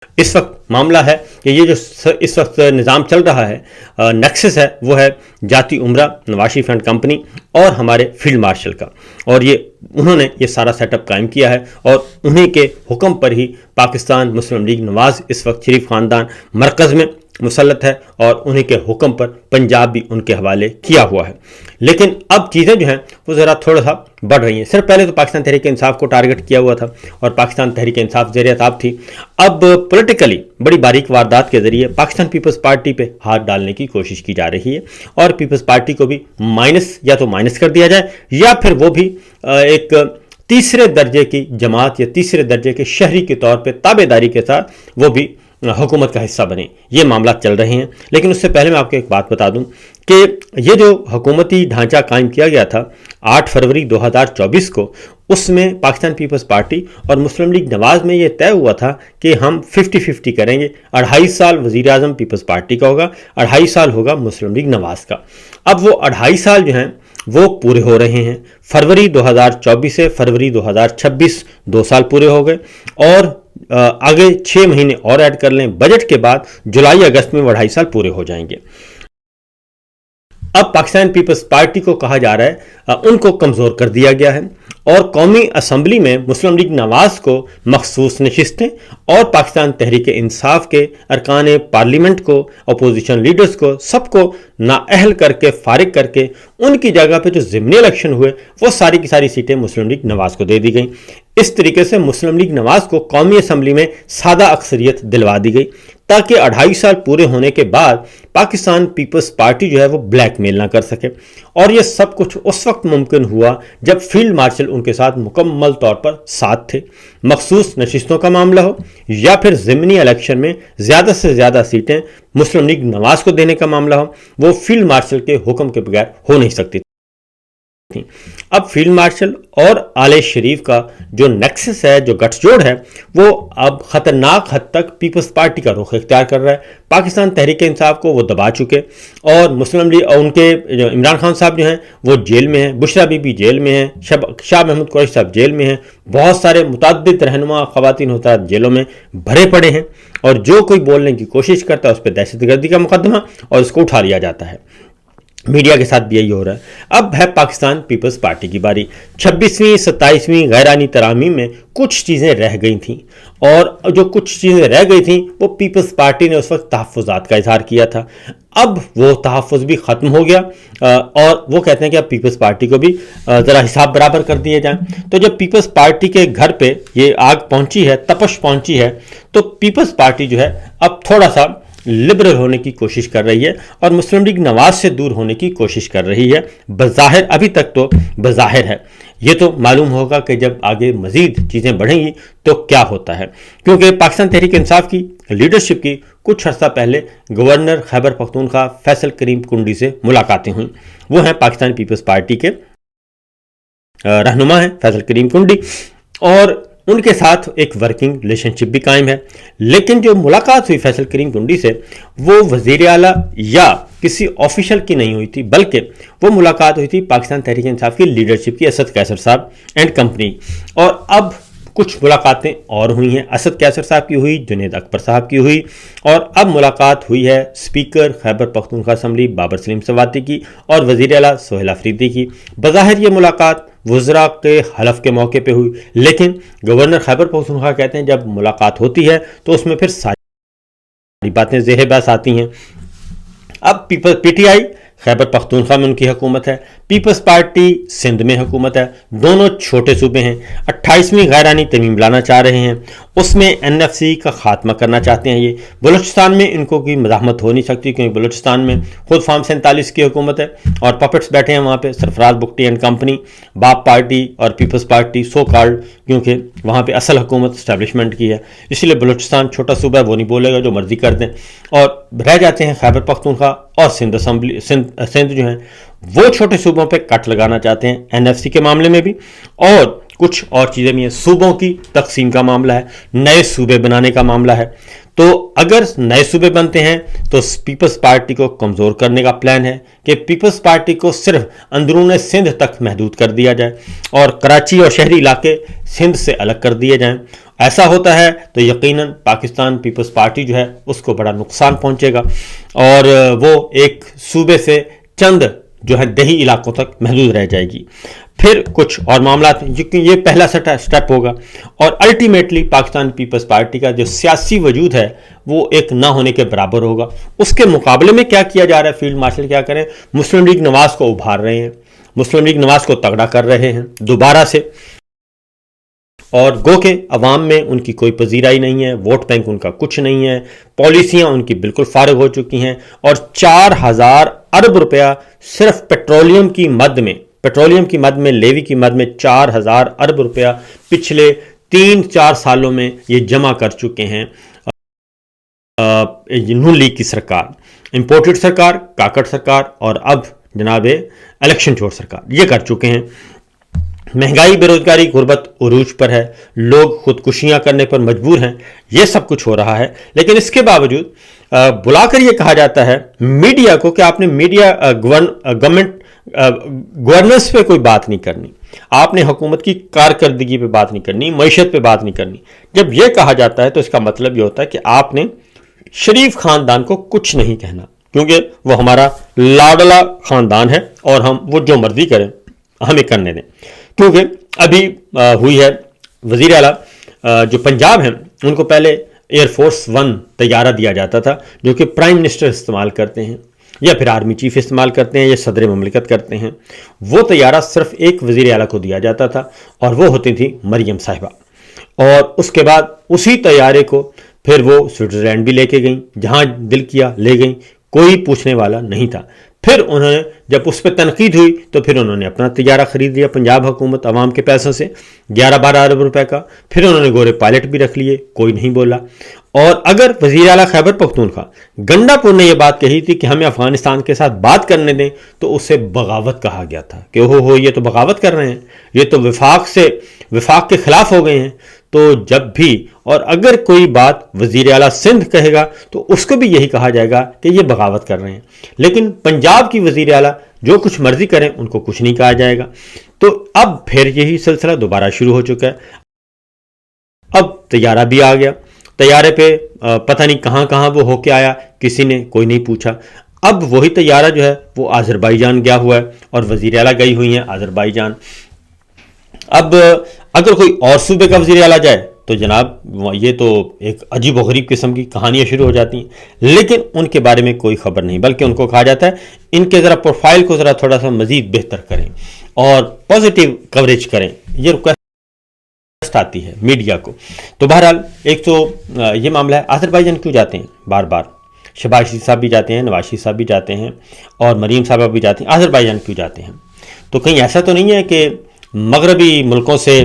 اس وقت معاملہ ہے کہ یہ جو اس وقت نظام چل رہا ہے، نیکسس ہے، وہ ہے جاتی عمرہ، نواز شریف اینڈ کمپنی اور ہمارے فیلڈ مارشل کا، اور انہوں نے یہ سارا سیٹ اپ قائم کیا ہے، اور انہی کے حکم پر ہی پاکستان مسلم لیگ نواز اس وقت شریف خاندان مرکز میں مسلط ہے، اور انہی کے حکم پر پنجاب بھی ان کے حوالے کیا ہوا ہے۔ لیکن اب چیزیں جو ہیں وہ ذرا تھوڑا سا بڑھ رہی ہیں۔ صرف پہلے تو پاکستان تحریک انصاف کو ٹارگٹ کیا ہوا تھا اور پاکستان تحریک انصاف زیر عتاب تھی، اب پولیٹیکلی بڑی باریک واردات کے ذریعے پاکستان پیپلز پارٹی پہ ہاتھ ڈالنے کی کوشش کی جا رہی ہے، اور پیپلز پارٹی کو بھی یا تو مائنس کر دیا جائے، یا پھر وہ بھی ایک تیسرے درجے کی جماعت یا تیسرے درجے کے شہری کے طور پہ تابع داری کے ساتھ وہ بھی حکومت کا حصہ بنے۔ یہ معاملات چل رہے ہیں۔ لیکن اس سے پہلے میں آپ کو ایک بات بتا دوں کہ یہ جو حکومتی ڈھانچہ قائم کیا گیا تھا 8 فروری 2024 کو، اس میں پاکستان پیپلز پارٹی اور مسلم لیگ نواز میں یہ طے ہوا تھا کہ ہم 50-50 کریں گے، 2.5 سال وزیر اعظم پیپلز پارٹی کا ہوگا، 2.5 سال ہوگا مسلم لیگ نواز کا۔ اب وہ 2.5 سال جو ہیں وہ پورے ہو رہے ہیں، فروری 2024 سے فروری 2026 2 سال پورے ہو گئے، اور آگے 6 مہینے اور ایڈ کر لیں بجٹ کے بعد، جولائی اگست میں وہ 2.5 سال پورے ہو جائیں گے۔ اب پاکستان پیپلز پارٹی کو کہا جا رہا ہے ان کو کمزور کر دیا گیا ہے، اور قومی اسمبلی میں مسلم لیگ نواز کو مخصوص نشستیں اور پاکستان تحریک انصاف کے ارکان پارلیمنٹ کو، اپوزیشن لیڈرز کو، سب کو نااہل کر کے، فارغ کر کے، ان کی جگہ پہ جو ضمنی الیکشن ہوئے وہ ساری کی ساری سیٹیں مسلم لیگ نواز کو دے دی گئیں۔ اس طریقے سے مسلم لیگ نواز کو قومی اسمبلی میں سادہ اکثریت دلوا دی گئی، تاکہ 2.5 سال پورے ہونے کے بعد پاکستان پیپلز پارٹی جو ہے وہ بلیک میل نہ کر سکے۔ اور یہ سب کچھ اس وقت ممکن ہوا جب فیلڈ مارشل ان کے ساتھ مکمل طور پر ساتھ تھے۔ مخصوص نشستوں کا معاملہ ہو یا پھر ضمنی الیکشن میں زیادہ سے زیادہ سیٹیں مسلم لیگ نواز کو دینے کا معاملہ ہو، وہ فیلڈ مارشل کے حکم کے بغیر ہو نہیں سکتی تھی۔ اب فیلڈ مارشل اور آل شریف کا جو نیکسس ہے، جو گٹھ جوڑ ہے، وہ اب خطرناک حد تک پیپلز پارٹی کا رخ اختیار کر رہا ہے۔ پاکستان تحریک انصاف کو وہ دبا چکے، اور مسلم لیگ اور ان کے جو عمران خان صاحب جو ہیں وہ جیل میں ہیں، بشرا بی بی جیل میں ہیں، شاہ محمود قریشی صاحب جیل میں ہیں، بہت سارے متعدد رہنما خواتین حضرات جیلوں میں بھرے پڑے ہیں، اور جو کوئی بولنے کی کوشش کرتا ہے اس پہ دہشت گردی کا مقدمہ اور اس کو اٹھا لیا جاتا ہے۔ میڈیا کے ساتھ بھی یہی ہو رہا ہے۔ اب ہے پاکستان پیپلز پارٹی کی باری۔ 26ویں 27ویں غیرانی ترامیم میں کچھ چیزیں رہ گئی تھیں، اور جو کچھ چیزیں رہ گئی تھیں وہ پیپلز پارٹی نے اس وقت تحفظات کا اظہار کیا تھا۔ اب وہ تحفظ بھی ختم ہو گیا، اور وہ کہتے ہیں کہ اب پیپلز پارٹی کو بھی ذرا حساب برابر کر دیے جائیں۔ تو جب پیپلز پارٹی کے گھر پہ یہ آگ پہنچی ہے، تپش پہنچی ہے، تو پیپلز پارٹی جو ہے اب تھوڑا سا لبرل ہونے کی کوشش کر رہی ہے، اور مسلم لیگ نواز سے دور ہونے کی کوشش کر رہی ہے۔ بظاہر، ابھی تک تو بظاہر ہے، یہ تو معلوم ہوگا کہ جب آگے مزید چیزیں بڑھیں گی تو کیا ہوتا ہے، کیونکہ پاکستان تحریک انصاف کی لیڈرشپ کی کچھ عرصہ پہلے گورنر خیبر پختونخوا فیصل کریم کنڈی سے ملاقاتیں ہوئیں۔ وہ ہیں پاکستان پیپلز پارٹی کے رہنما ہیں فیصل کریم کنڈی، اور ان کے ساتھ ایک ورکنگ ریلیشن شپ بھی قائم ہے۔ لیکن جو ملاقات ہوئی فیصل کریم کنڈی سے، وہ وزیر اعلیٰ یا کسی آفیشل کی نہیں ہوئی تھی، بلکہ وہ ملاقات ہوئی تھی پاکستان تحریک انصاف کی لیڈرشپ کی، اسد قیصر صاحب اینڈ کمپنی۔ اور اب کچھ ملاقاتیں اور ہوئی ہیں، اسد قیصر صاحب کی ہوئی، جنید اکبر صاحب کی ہوئی، اور اب ملاقات ہوئی ہے اسپیکر خیبر پختونخوا اسمبلی بابر سلیم سواتی کی اور وزیر اعلیٰ سہیل افریدی کی۔ بظاہر یہ ملاقات وزراء کے حلف کے موقع پہ ہوئی، لیکن گورنر خیبر پختونخوا کہتے ہیں جب ملاقات ہوتی ہے تو اس میں پھر ساری باتیں زیر بحث آتی ہیں۔ اب P T I Khyber Pakhtunkhwa میں ان کی حکومت ہے، پیپلز پارٹی سندھ میں حکومت ہے، دونوں چھوٹے صوبے ہیں۔ 28ویں غیرانی ترمیم لانا چاہ رہے ہیں، اس میں این ایف سی کا خاتمہ کرنا چاہتے ہیں۔ یہ بلوچستان میں ان کو کوئی مزاحمت ہو نہیں سکتی، کیونکہ بلوچستان میں خود فارم 47 کی حکومت ہے، اور پپٹس بیٹھے ہیں وہاں پہ، سرفراز بگٹی اینڈ کمپنی، باپ پارٹی اور پیپلز پارٹی سو کالڈ، کیونکہ وہاں پہ اصل حکومت اسٹیبلشمنٹ کی ہے، اسی لیے بلوچستان چھوٹا صوبہ ہے، وہ نہیں بولے گا، جو مرضی کر دیں۔ اور رہ جاتے ہیں خیبر پختونخوا اور سندھ جو ہیں، وہ چھوٹے صوبوں پہ کٹ لگانا چاہتے ہیں این ایف سی کے معاملے میں بھی، اور کچھ اور چیزیں بھی ہیں۔ صوبوں کی تقسیم کا معاملہ ہے، نئے صوبے بنانے کا معاملہ ہے۔ تو اگر نئے صوبے بنتے ہیں تو پیپلز پارٹی کو کمزور کرنے کا پلان ہے کہ پیپلز پارٹی کو صرف اندرون سندھ تک محدود کر دیا جائے، اور کراچی اور شہری علاقے سندھ سے الگ کر دیے جائیں۔ ایسا ہوتا ہے تو یقیناً پاکستان پیپلز پارٹی جو ہے اس کو بڑا نقصان پہنچے گا اور وہ ایک صوبے سے چند جو ہے دیہی علاقوں تک محدود رہ جائے گی. پھر کچھ اور معاملات ہیں کیونکہ یہ پہلا سٹیپ ہوگا اور الٹیمیٹلی پاکستان پیپلز پارٹی کا جو سیاسی وجود ہے وہ ایک نہ ہونے کے برابر ہوگا. اس کے مقابلے میں کیا کیا جا رہا ہے؟ فیلڈ مارشل کیا کریں؟ مسلم لیگ نواز کو ابھار رہے ہیں, مسلم لیگ نواز کو تگڑا کر رہے ہیں دوبارہ سے, اور گو کہ عوام میں ان کی کوئی پذیرائی نہیں ہے, ووٹ بینک ان کا کچھ نہیں ہے, پالیسیاں ان کی بالکل فارغ ہو چکی ہیں, اور 4,000 ارب روپیہ صرف پیٹرولیم کی مد میں لیوی کی مد میں 4,000 ارب روپیہ پچھلے 3-4 سالوں میں یہ جمع کر چکے ہیں نون لیگ کی سرکار, امپورٹڈ سرکار, کاکڑ سرکار, اور اب جناب الیکشن چور سرکار یہ کر چکے ہیں. مہنگائی, بے روزگاری, غربت عروج پر ہے, لوگ خودکشیاں کرنے پر مجبور ہیں, یہ سب کچھ ہو رہا ہے. لیکن اس کے باوجود بلا کر یہ کہا جاتا ہے میڈیا کو کہ آپ نے میڈیا گورنمنٹ گورننس پہ کوئی بات نہیں کرنی, آپ نے حکومت کی کارکردگی پہ بات نہیں کرنی, معیشت پہ بات نہیں کرنی. جب یہ کہا جاتا ہے تو اس کا مطلب یہ ہوتا ہے کہ آپ نے شریف خاندان کو کچھ نہیں کہنا, کیونکہ وہ ہمارا لاڈلا خاندان ہے اور ہم وہ جو مرضی کریں ہمیں کرنے دیں. کیونکہ ابھی ہوئی ہے وزیر اعلیٰ جو پنجاب ہیں ان کو پہلے ایئر فورس 1 طیارہ دیا جاتا تھا جو کہ پرائم منسٹر استعمال کرتے ہیں یا پھر آرمی چیف استعمال کرتے ہیں یا صدر مملکت کرتے ہیں. وہ طیارہ صرف ایک وزیر اعلیٰ کو دیا جاتا تھا اور وہ ہوتی تھی مریم صاحبہ, اور اس کے بعد اسی طیارے کو پھر وہ سوئٹزرلینڈ بھی لے کے گئیں, جہاں دل کیا لے گئیں, کوئی پوچھنے والا نہیں تھا. پھر انہوں نے جب اس پہ تنقید ہوئی تو پھر انہوں نے اپنا طیارہ خرید لیا, پنجاب حکومت عوام کے پیسوں سے 11-12 ارب روپے کا. پھر انہوں نے گورے پائلٹ بھی رکھ لیے, کوئی نہیں بولا. اور اگر وزیر اعلیٰ خیبر پختونخوا گنڈا پور نے یہ بات کہی تھی کہ ہمیں افغانستان کے ساتھ بات کرنے دیں تو اسے بغاوت کہا گیا تھا کہ ہو یہ تو بغاوت کر رہے ہیں, یہ تو وفاق کے خلاف ہو گئے ہیں. تو جب بھی اور اگر کوئی بات وزیر اعلیٰ سندھ کہے گا تو اس کو بھی یہی کہا جائے گا کہ یہ بغاوت کر رہے ہیں. لیکن پنجاب کی وزیر اعلیٰ جو کچھ مرضی کریں ان کو کچھ نہیں کہا جائے گا. تو اب پھر یہی سلسلہ دوبارہ شروع ہو چکا ہے. اب طیارہ بھی آ گیا, طیارے پہ پتہ نہیں کہاں وہ ہو کے آیا, کسی نے کوئی نہیں پوچھا. اب وہی طیارہ جو ہے وہ آذربائیجان گیا ہوا ہے اور وزیر اعلیٰ گئی ہوئی ہیں آذربائیجان. اب اگر کوئی اور صوبے کا وزیر اعلیٰ جائے تو جناب یہ تو ایک عجیب و غریب قسم کی کہانیاں شروع ہو جاتی ہیں. لیکن ان کے بارے میں کوئی خبر نہیں, بلکہ ان کو کہا جاتا ہے ان کے ذرا پروفائل کو ذرا تھوڑا سا مزید بہتر کریں اور پازیٹیو کوریج کریں, یہ ریکویسٹ آتی ہے میڈیا کو. تو بہرحال ایک تو یہ معاملہ ہے. آذربائیجان کیوں جاتے ہیں بار بار؟ شہباز شریف صاحب بھی جاتے ہیں, نواز شریف صاحب بھی جاتے ہیں, اور مریم صاحبہ بھی جاتے ہیں. آذربائیجان کیوں جاتے ہیں؟ تو کہیں ایسا تو نہیں ہے کہ مغربی ملکوں سے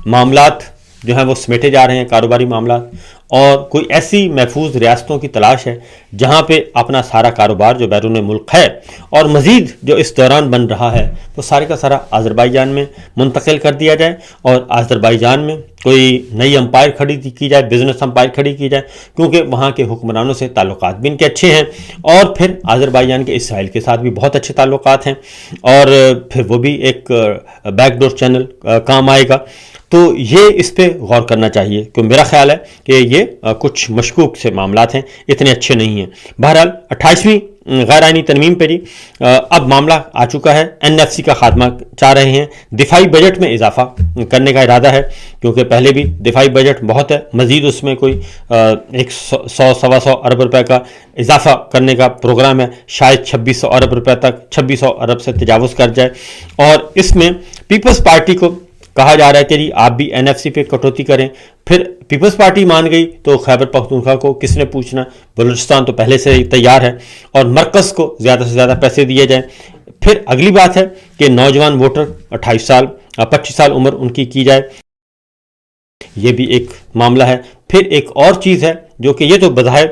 معاملات جو ہیں وہ سمیٹے جا رہے ہیں, کاروباری معاملات, اور کوئی ایسی محفوظ ریاستوں کی تلاش ہے جہاں پہ اپنا سارا کاروبار جو بیرون ملک ہے اور مزید جو اس دوران بن رہا ہے وہ سارے کا سارا آذربائیجان میں منتقل کر دیا جائے, اور آذربائیجان میں کوئی نئی امپائر کھڑی کی جائے, بزنس امپائر کھڑی کی جائے, کیونکہ وہاں کے حکمرانوں سے تعلقات بھی ان کے اچھے ہیں, اور پھر آذربائیجان کے اسرائیل کے ساتھ بھی بہت اچھے تعلقات ہیں, اور پھر وہ بھی ایک بیک ڈور چینل کام آئے گا. تو یہ اس پہ غور کرنا چاہیے, کیونکہ میرا خیال ہے کہ یہ کچھ مشکوک سے معاملات ہیں, اتنے اچھے نہیں ہیں. بہرحال 28ویں غیر آئینی ترمیم پہ اب معاملہ آ چکا ہے. NFC کا خاتمہ چاہ رہے ہیں, دفاعی بجٹ میں اضافہ کرنے کا ارادہ ہے, کیونکہ پہلے بھی دفاعی بجٹ بہت ہے, مزید اس میں کوئی 100-125 ارب روپے کا اضافہ کرنے کا پروگرام ہے, شاید 2600 ارب روپے تک 2600 ارب سے تجاوز کر جائے. اور اس میں پیپلز پارٹی کو کہا جا رہا ہے کہ جی آپ بھی NFC پہ کٹوتی کریں. پھر پیپلز پارٹی مان گئی تو خیبر پختونخوا کو کس نے پوچھنا؟ بلوچستان تو پہلے سے ہی تیار ہے, اور مرکز کو زیادہ سے زیادہ پیسے دیے جائیں. پھر اگلی بات ہے کہ نوجوان ووٹر 25 سال عمر ان کی جائے, یہ بھی ایک معاملہ ہے. پھر ایک اور چیز ہے جو کہ یہ تو بظاہر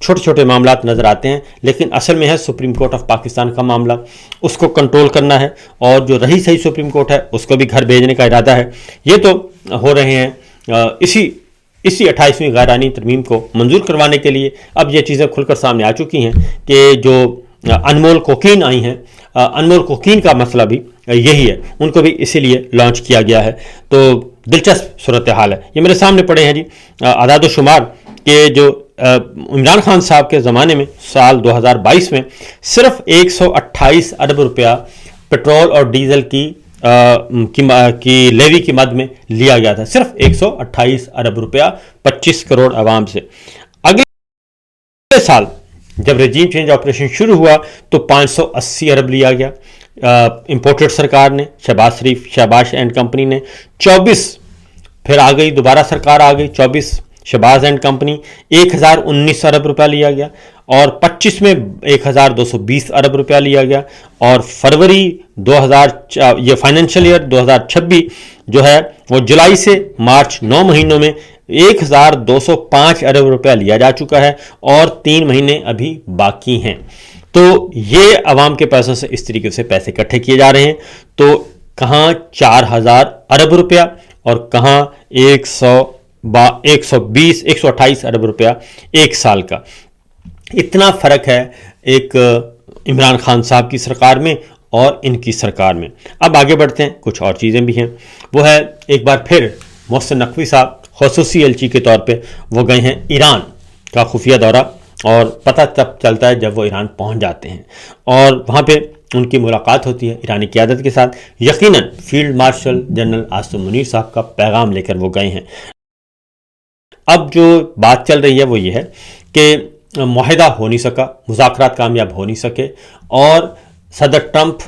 چھوٹے چھوٹے معاملات نظر آتے ہیں, لیکن اصل میں ہے سپریم کورٹ آف پاکستان کا معاملہ, اس کو کنٹرول کرنا ہے, اور جو رہی صحیح سپریم کورٹ ہے اس کو بھی گھر بھیجنے کا ارادہ ہے. یہ تو ہو رہے ہیں اسی 28ویں غیر آئینی ترمیم کو منظور کروانے کے لیے. اب یہ چیزیں کھل کر سامنے آ چکی ہیں کہ جو انمول کوکین آئی ہیں, انمول کوکین کا مسئلہ بھی یہی ہے, ان کو بھی اسی لیے لانچ کیا گیا ہے. تو دلچسپ صورتحال ہے. یہ میرے سامنے پڑے ہیں جی اعداد و شمار کہ جو عمران خان صاحب کے زمانے میں سال 2022 میں صرف 128 ارب روپیہ پیٹرول اور ڈیزل کی لیوی کی مد میں لیا گیا تھا. صرف 128 ارب روپیہ 25 کروڑ عوام سے. اگلے سال جب رجیم چینج آپریشن شروع ہوا تو 580 ارب لیا گیا امپورٹڈ سرکار نے, شہباز اینڈ کمپنی نے. 24 پھر آ گئی, دوبارہ سرکار آ گئی 24 شہباز اینڈ کمپنی, 1019 ارب روپیہ لیا گیا. اور 25 میں 1220 ارب روپیہ لیا گیا. اور فروری 2000 یہ فائنینشیل ایئر 2026 جو ہے وہ جولائی سے مارچ 9 مہینوں میں 1205 ارب روپیہ لیا جا چکا ہے اور 3 مہینے ابھی باقی ہیں. تو یہ عوام کے پیسوں سے اس طریقے سے پیسے اکٹھے کیے جا رہے ہیں. تو کہاں 4000 ارب روپیہ اور کہاں 128 ارب روپیہ ایک سال کا. اتنا فرق ہے ایک عمران خان صاحب کی سرکار میں اور ان کی سرکار میں. اب آگے بڑھتے ہیں, کچھ اور چیزیں بھی ہیں. وہ ہے ایک بار پھر محسن نقوی صاحب خصوصی ایلچی کے طور پہ وہ گئے ہیں ایران کا خفیہ دورہ, اور پتہ تب چلتا ہے جب وہ ایران پہنچ جاتے ہیں اور وہاں پہ ان کی ملاقات ہوتی ہے ایرانی قیادت کے ساتھ. یقیناً field marshal general Asim Munir صاحب کا پیغام لے کر وہ گئے ہیں. اب جو بات چل رہی ہے وہ یہ ہے کہ معاہدہ ہو نہیں سکا, مذاکرات کامیاب ہو نہیں سکے, اور صدر ٹرمپ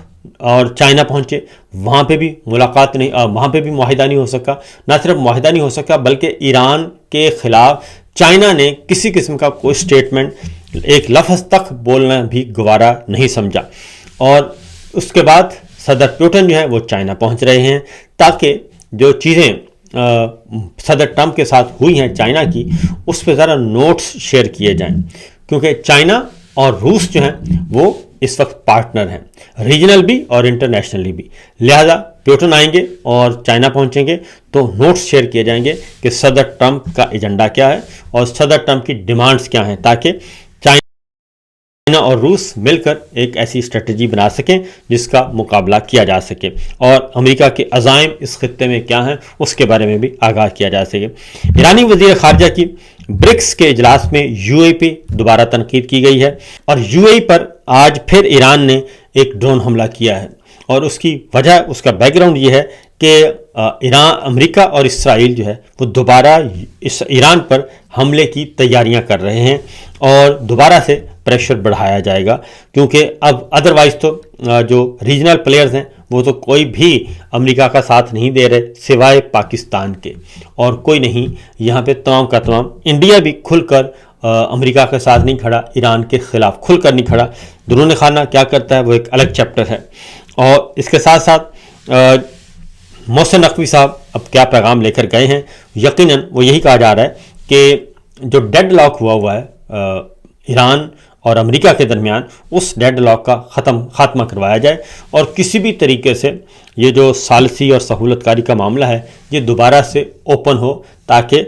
اور چائنا پہنچے, وہاں پہ بھی ملاقات نہیں, وہاں پہ بھی معاہدہ نہیں ہو سکا. نہ صرف معاہدہ نہیں ہو سکا بلکہ ایران کے خلاف چائنا نے کسی قسم کا کوئی سٹیٹمنٹ ایک لفظ تک بولنا بھی گوارا نہیں سمجھا. اور اس کے بعد صدر پیوٹن جو ہے وہ چائنا پہنچ رہے ہیں تاکہ جو چیزیں صدر ٹرمپ کے ساتھ ہوئی ہیں چائنا کی, اس پہ ذرا نوٹس شیئر کیے جائیں, کیونکہ چائنا اور روس جو ہیں وہ اس وقت پارٹنر ہیں, ریجنل بھی اور انٹرنیشنلی بھی. لہذا پیوٹن آئیں گے اور چائنا پہنچیں گے تو نوٹس شیئر کیے جائیں گے کہ صدر ٹرمپ کا ایجنڈا کیا ہے اور صدر ٹرمپ کی ڈیمانڈز کیا ہیں, تاکہ چائنا اور روس مل کر ایک ایسی اسٹریٹجی بنا سکیں جس کا مقابلہ کیا جا سکے, اور امریکہ کے عزائم اس خطے میں کیا ہیں اس کے بارے میں بھی آگاہ کیا جا سکے. ایرانی وزیر خارجہ کی برکس کے اجلاس میں یو اے پہ دوبارہ تنقید کی گئی ہے, اور یو اے پر آج پھر ایران نے ایک ڈرون حملہ کیا ہے. اور اس کی وجہ, اس کا بیک گراؤنڈ یہ ہے کہ امریکہ اور اسرائیل جو ہے وہ دوبارہ ایران پر حملے کی تیاریاں کر رہے ہیں اور دوبارہ سے پریشر بڑھایا جائے گا, کیونکہ اب ادروائز تو جو ریجنل پلیئرز ہیں وہ تو کوئی بھی امریکہ کا ساتھ نہیں دے رہے سوائے پاکستان کے, اور کوئی نہیں یہاں پہ تمام کا تمام. انڈیا بھی کھل کر امریکہ کے ساتھ نہیں کھڑا, ایران کے خلاف کھل کر نہیں کھڑا. درون خانہ کیا کرتا ہے وہ ایک الگ چیپٹر ہے. اور اس کے ساتھ ساتھ محسن نقوی صاحب اب کیا پیغام لے کر گئے ہیں, یقیناً وہ یہی کہا جا رہا ہے کہ جو ڈیڈ لاک ہوا ہے ایران اور امریکہ کے درمیان, اس ڈیڈ لاک کا خاتمہ کروایا جائے, اور کسی بھی طریقے سے یہ جو ثالثی اور سہولت کاری کا معاملہ ہے یہ دوبارہ سے اوپن ہو, تاکہ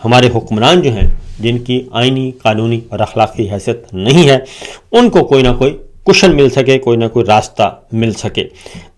ہمارے حکمران جو ہیں جن کی آئینی, قانونی اور اخلاقی حیثیت نہیں ہے ان کو کوئی نہ کوئی کشن مل سکے, کوئی نہ کوئی راستہ مل سکے.